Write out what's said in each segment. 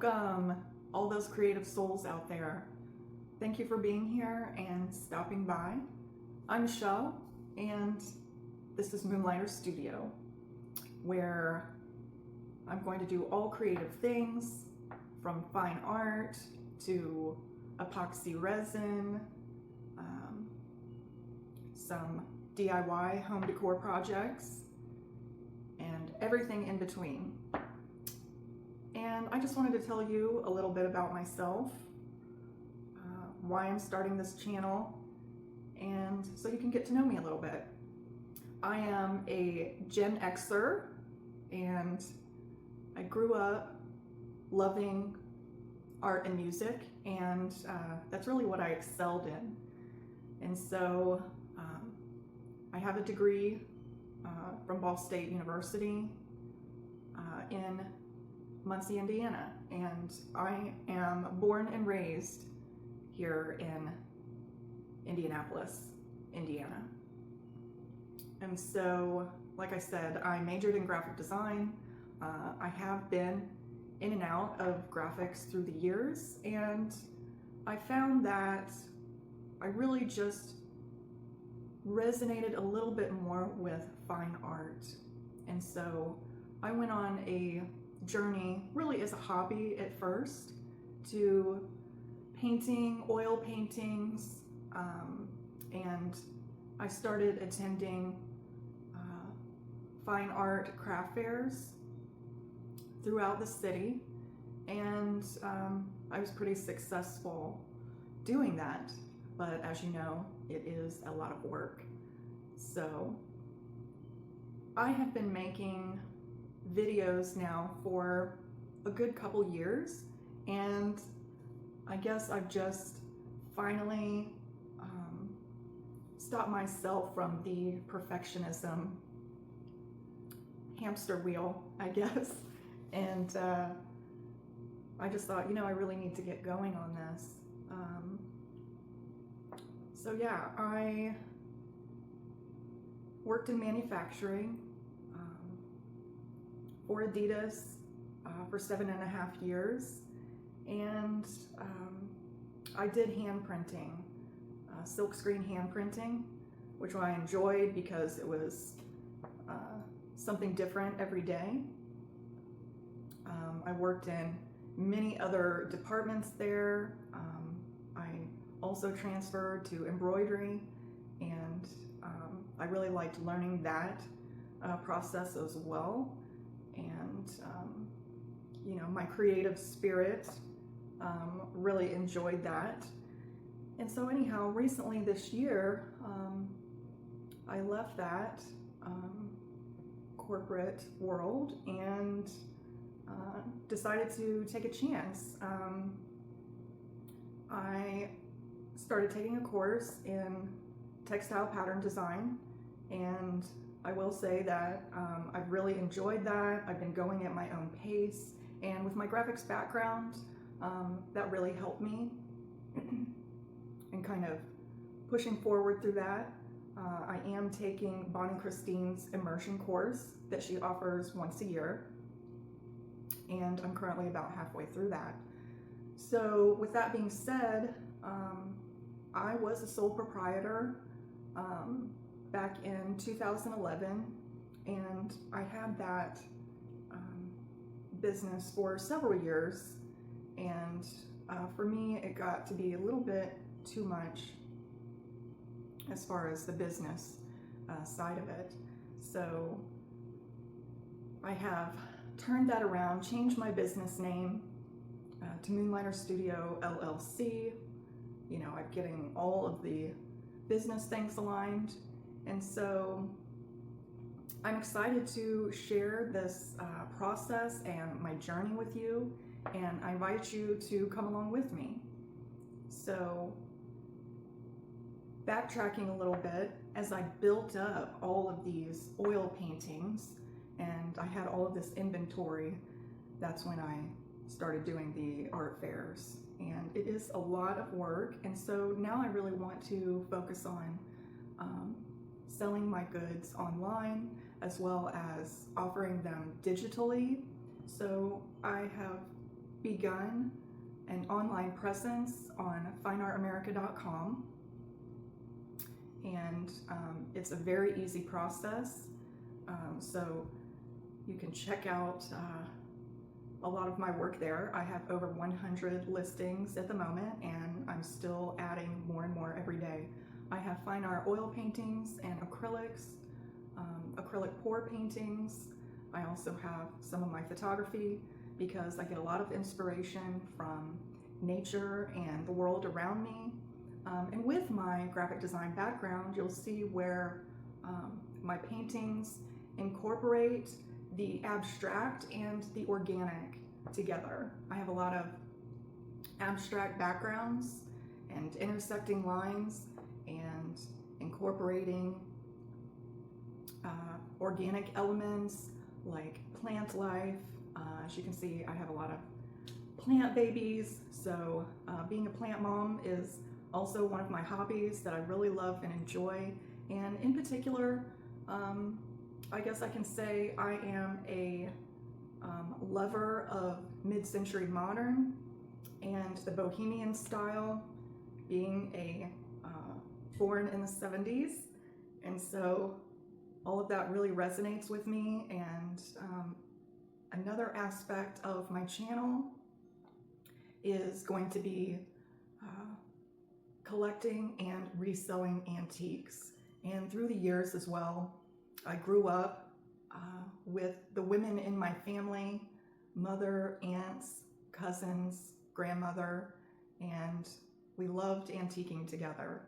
Welcome, all those creative souls out there. Thank you for being here and stopping by. I'm Michelle, and this is Moonlighter Studio, where I'm going to do all creative things, from fine art to epoxy resin, some DIY home decor projects, and everything in between. And I just wanted to tell you a little bit about myself, why I'm starting this channel, and so you can get to know me a little bit. I am a Gen Xer, and I grew up loving art and music, and that's really what I excelled in. And so I have a degree from Ball State University in Muncie, Indiana, and I am born and raised here in Indianapolis, Indiana. And so, like I said, I majored in graphic design. I have been in and out of graphics through the years, and I found that I really just resonated a little bit more with fine art. And so I went on a journey, really as a hobby at first, to painting, oil paintings, and I started attending fine art craft fairs throughout the city, and I was pretty successful doing that. But as you know, it is a lot of work. So I have been making videos now for a good couple years, and I guess I've just finally stopped myself from the perfectionism hamster wheel, I guess. And I just thought, I really need to get going on this. So yeah, I worked in manufacturing for Adidas for 7.5 years, and I did hand printing, silkscreen hand printing, which I enjoyed because it was something different every day. I worked in many other departments there. I also transferred to embroidery, and I really liked learning that process as well. And my creative spirit really enjoyed that. And so anyhow, recently this year, I left that corporate world and decided to take a chance. I started taking a course in textile pattern design, and I will say that I've really enjoyed that. I've been going at my own pace, and with my graphics background, that really helped me and kind of pushing forward through that. I am taking Bonnie Christine's immersion course that she offers once a year, and I'm currently about halfway through that. So with that being said, I was a sole proprietor back in 2011, and I had that business for several years, and for me it got to be a little bit too much as far as the business side of it. So I have turned that around, changed my business name to Moonlighter Studio LLC. I'm getting all of the business things aligned, and so I'm excited to share this process and my journey with you, and I invite you to come along with me. So backtracking a little bit, as I built up all of these oil paintings and I had all of this inventory, that's when I started doing the art fairs. And it is a lot of work, and so now I really want to focus on selling my goods online as well as offering them digitally. So I have begun an online presence on fineartamerica.com, and it's a very easy process. So you can check out a lot of my work there. I have over 100 listings at the moment, and I'm still adding more and more every day. I have fine art oil paintings and acrylics, acrylic pour paintings. I also have some of my photography because I get a lot of inspiration from nature and the world around me. And with my graphic design background, you'll see where my paintings incorporate the abstract and the organic together. I have a lot of abstract backgrounds and intersecting lines and incorporating organic elements like plant life. As you can see, I have a lot of plant babies, so being a plant mom is also one of my hobbies that I really love and enjoy. And in particular, I guess I can say I am a lover of mid-century modern and the bohemian style, being born in the 70s. And so all of that really resonates with me. And another aspect of my channel is going to be collecting and reselling antiques. And through the years as well, I grew up with the women in my family, mother, aunts, cousins, grandmother, and we loved antiquing together.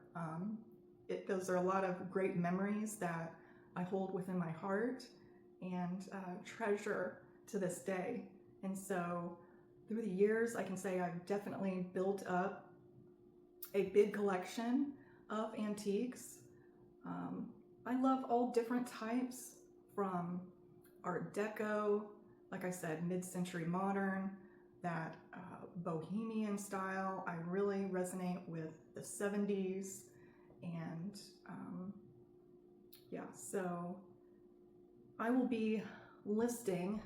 Those are a lot of great memories that I hold within my heart and treasure to this day. And so through the years, I can say I've definitely built up a big collection of antiques. I love all different types, from Art Deco, like I said, mid-century modern, that bohemian style. I really resonate with the 70s, and yeah, so I will be listing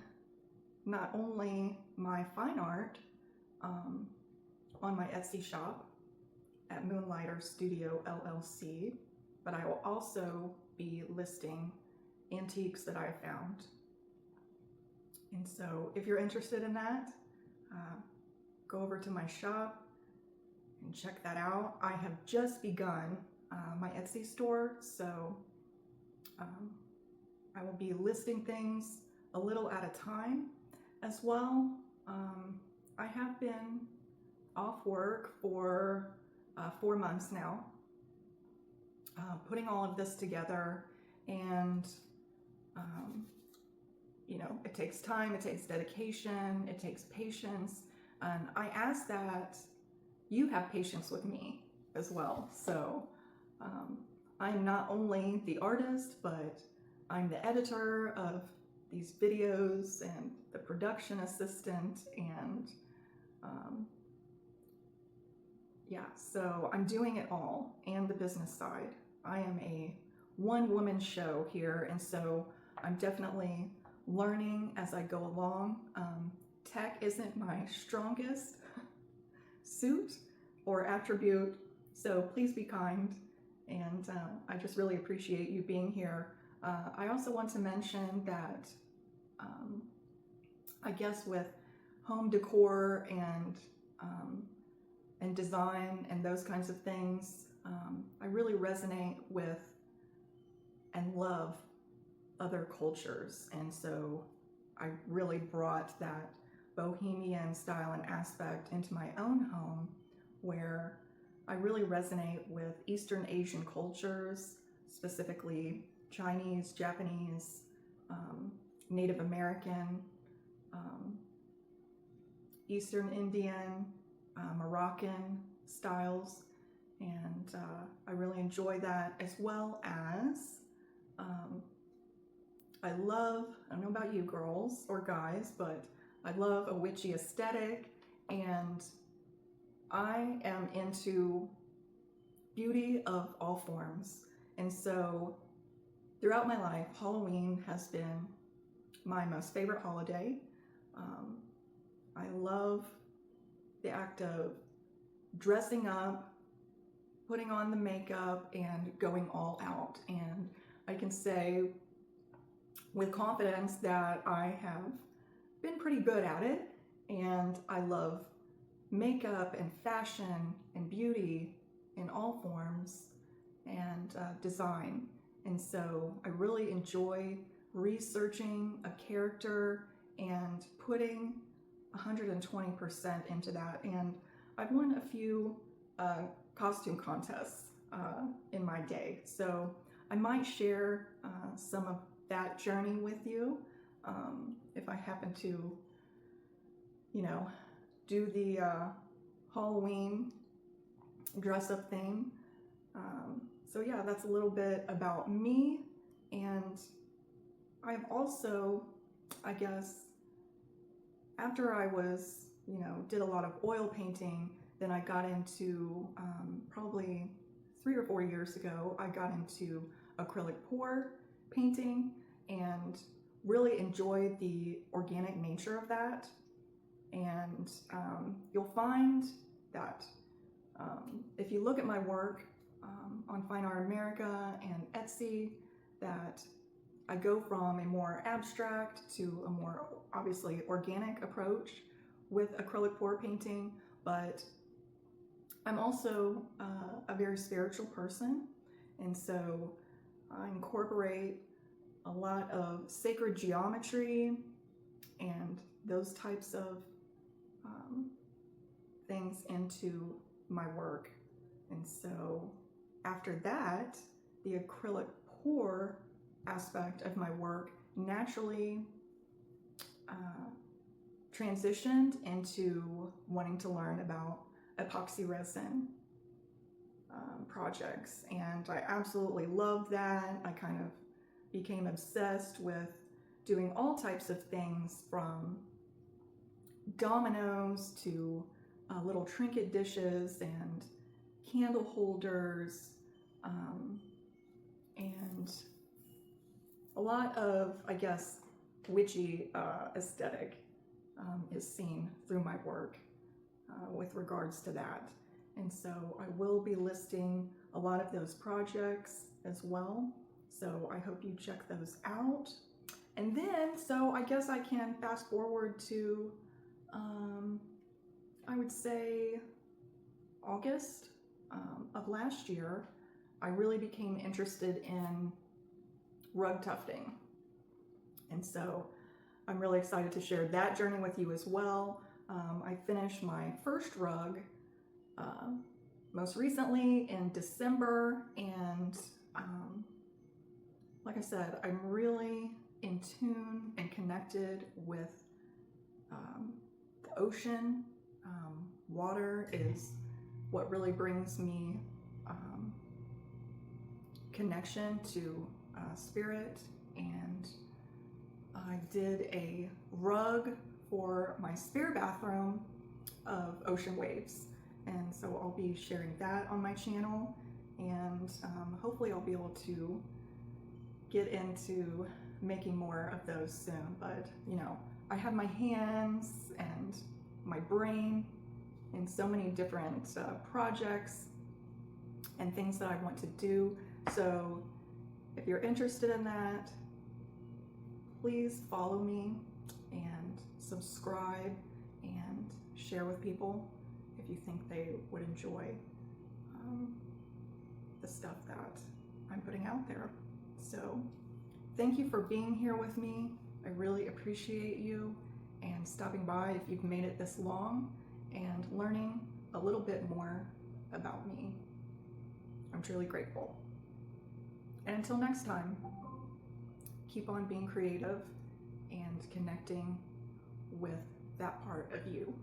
not only my fine art on my Etsy shop at Moonlighter Studio LLC, but I will also be listing antiques that I found. And so if you're interested in that, go over to my shop and check that out. I have just begun my Etsy store, so I will be listing things a little at a time as well. I have been off work for 4 months now, putting all of this together, and you know, it takes time, it takes dedication, it takes patience, and I ask that you have patience with me as well. So I'm not only the artist, but I'm the editor of these videos and the production assistant, and yeah, so I'm doing it all, and the business side. I am a one-woman show here, and so I'm definitely learning as I go along. Tech isn't my strongest suit or attribute, so please be kind, and I just really appreciate you being here. I also want to mention that I guess with home decor and design and those kinds of things, I really resonate with and love other cultures, and so I really brought that bohemian style and aspect into my own home, where I really resonate with Eastern Asian cultures, specifically Chinese, Japanese, Native American, Eastern Indian, Moroccan styles, and I really enjoy that, as well as I don't know about you girls or guys, but I love a witchy aesthetic, and I am into beauty of all forms. And so throughout my life, Halloween has been my most favorite holiday. I love the act of dressing up, putting on the makeup, and going all out. And I can say with confidence that I have been pretty good at it, and I love makeup and fashion and beauty in all forms, and design. And so I really enjoy researching a character and putting 120% into that. And I've won a few costume contests in my day. So I might share some of that journey with you if I happen to, do the Halloween dress up thing. So yeah, that's a little bit about me. And I've also, I guess, after I was, did a lot of oil painting, then I got into, probably 3 or 4 years ago, I got into acrylic pour painting and really enjoyed the organic nature of that. And you'll find that if you look at my work on Fine Art America and Etsy, that I go from a more abstract to a more obviously organic approach with acrylic pour painting, but I'm also a very spiritual person, and so I incorporate a lot of sacred geometry and those types of things into my work. And so after that, the acrylic pour aspect of my work naturally transitioned into wanting to learn about epoxy resin projects, and I absolutely loved that. I kind of became obsessed with doing all types of things, from dominoes to little trinket dishes and candle holders, and a lot of, I guess, witchy aesthetic is seen through my work with regards to that. And so I will be listing a lot of those projects as well. So I hope you check those out. And then, so I guess I can fast forward to, I would say August of last year, I really became interested in rug tufting. And so I'm really excited to share that journey with you as well. I finished my first rug most recently in December, and like I said, I'm really in tune and connected with the ocean. Water is what really brings me connection to spirit, and I did a rug for my spare bathroom of ocean waves, and so I'll be sharing that on my channel, and hopefully I'll be able to get into making more of those soon. But I have my hands and my brain in so many different projects and things that I want to do. So if you're interested in that, please follow me and subscribe and share with people if you think they would enjoy the stuff that I'm putting out there. So thank you for being here with me. I really appreciate you and stopping by if you've made it this long and learning a little bit more about me. I'm truly grateful. And until next time, keep on being creative and connecting with that part of you.